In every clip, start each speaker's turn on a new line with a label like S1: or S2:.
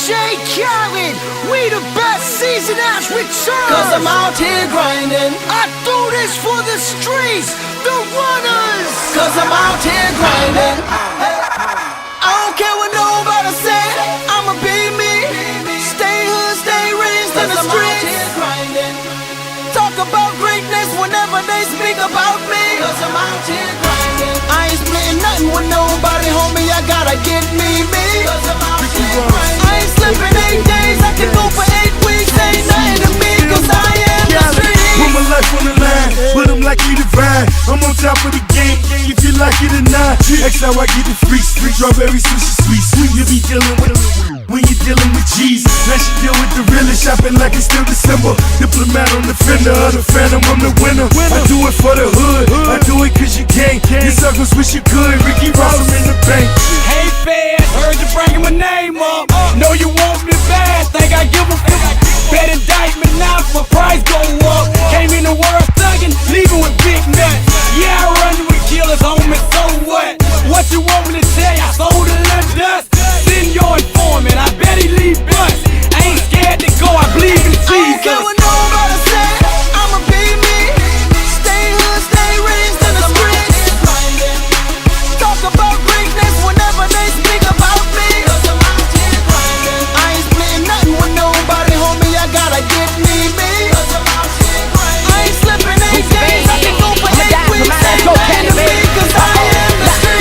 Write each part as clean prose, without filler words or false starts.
S1: DJ Khaled, we the best, season has returned.
S2: Cause I'm out here grinding.
S1: I do this for the streets, the runners.
S2: Cause I'm out here grinding. I don't care what nobody say, I'ma be me. Stay hood, stay raised in the streets. Talk about greatness whenever they speak about me. Cause I'm out here grinding. I ain't splitting nothing with nobody, homie, I gotta get me. Cause I'm out here grinding. I ain't slipping 8 days, I can go for 8 weeks. Ain't nothing to me, cause I am the street.
S3: Put my life on the line, but I'm like you divine. I'm on top of the game, if you like it or not. That's how I get the free strawberry sushi sweets. You be dealing with when you're dealing with G's. Now she deal with the realest, shopping like it's still December. Diplomat on the fender of the phantom, I'm the winner. I do it for the hood, I do it cause you can. You suckers wish you could, Ricky Ross, I'm in the bank.
S4: Hey fans, heard you bringing my name up. Know you want me bad, think I give a fuck. Bet indictment now, my price go up. Came in the world thuggin', leaving with big nuts. Yeah, I run with killers, homie, so what? What you want me to tell you? I sold a little dust. Send your informant, I bet he leave bust. I ain't scared to go, I believe in Jesus.
S2: I don't care what nobody say, I'ma be me. Stay hood, stay raised in the streets. Talk about greatness whenever they speak about me. Cause I'm out here grinding. I ain't splitting nothing with nobody, homie, I gotta get me. Cause I'm out here grinding. I ain't slipping 8 days, I can go for 8 weeks. Ain't nothing to me, cause I am the street.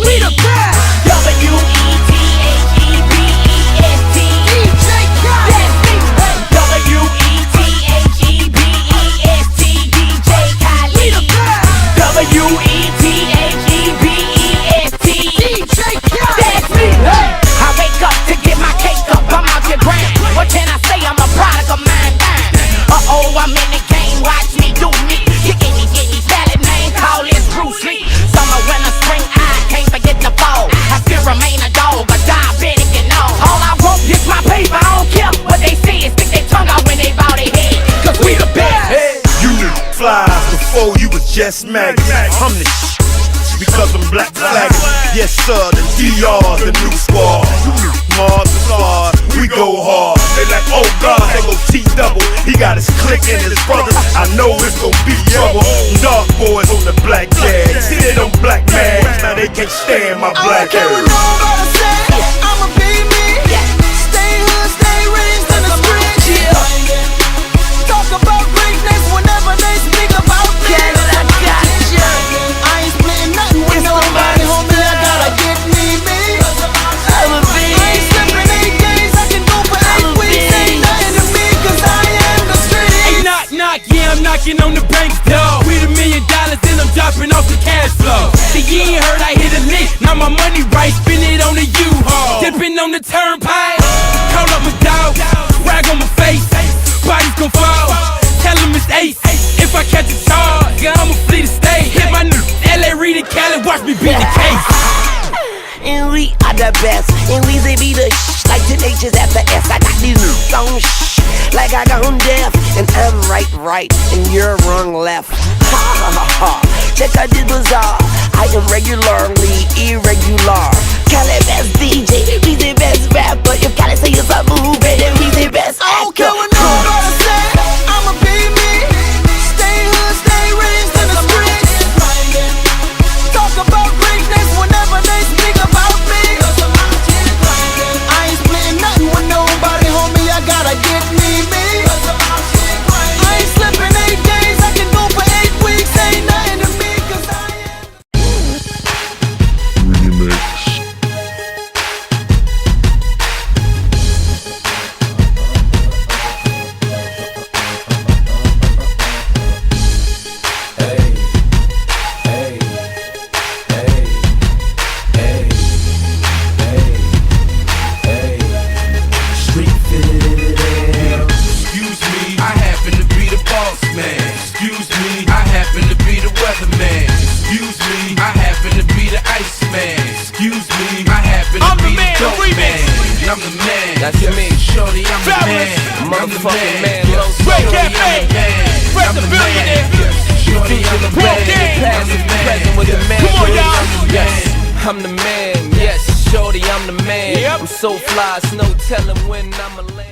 S1: We the best.
S5: I'm in the game, watch me do me. You get me salad, man, call this Bruce Lee. Summer, winter, spring, I can't forget the fall. I still remain a dog, a diabetic and all. All I want is my paper, I don't care what they say. Stick their tongue out when they bow their head, cause we the best.
S3: You knew flies before you was just maggots. I'm the because I'm black flagging. Yes sir, the DR's the new squad. Mars the stars, we go hard. They like, oh God, they go T-double. He got his clique and his brothers, I know it's gon' be trouble. Dark boys on the black tags. See they don't black mags, now they can't stand my black
S2: I don't care what nobody say, I'ma be me. Stay hood, stay raised in the streets. Talk about greatness whenever they speak about me. I ain't splitting nothing with nobody, homie, I gotta get me. I ain't slipping 8 days, I can go for 8 weeks. Ain't nothing to me, cause I am the street.
S4: Hey, knock, knock, yeah, I'm knocking on the bank's door. With $1 million, then I'm dropping off the cash flow. See, you ain't heard I hit a lick, now my money right, spin it on the U-Haul. Dipping on the turnpike, call up my dog, rag on my face, body's gon' fall. Tell him it's ace, if I catch a charge, I'ma flee the state. Hit my new LA Reid and Cali, watch me beat the case.
S5: And we are the best, and we say be the like the H's at the S. I got these on like I gone deaf, and I'm right, and you're wrong left. Ha ha ha ha. Check out this bizarre. I am regularly irregular. Cali best DJ, we the best rapper. If Cali say it's a movie, then we the best actor.
S2: I don't care what nobody say, I'ma be me. Stay hood, stay raised in the streets. Talk about greatness whenever they speak about me. I ain't splitting nothing with nobody, homie, I gotta get me. I ain't slipping 8 days, I can go for 8 weeks. Ain't nothing to me, cause I
S6: That's me, shorty, I'm the man. Motherfucking man, low
S4: Red Cafe, Fred the Billionaire.
S6: Shorty, I'm the man.
S4: Present with the man.
S6: Come on, y'all. I'm the man, yes, shorty, I'm the man.
S4: Yep.
S6: I'm so fly, it's no telling when I'ma land.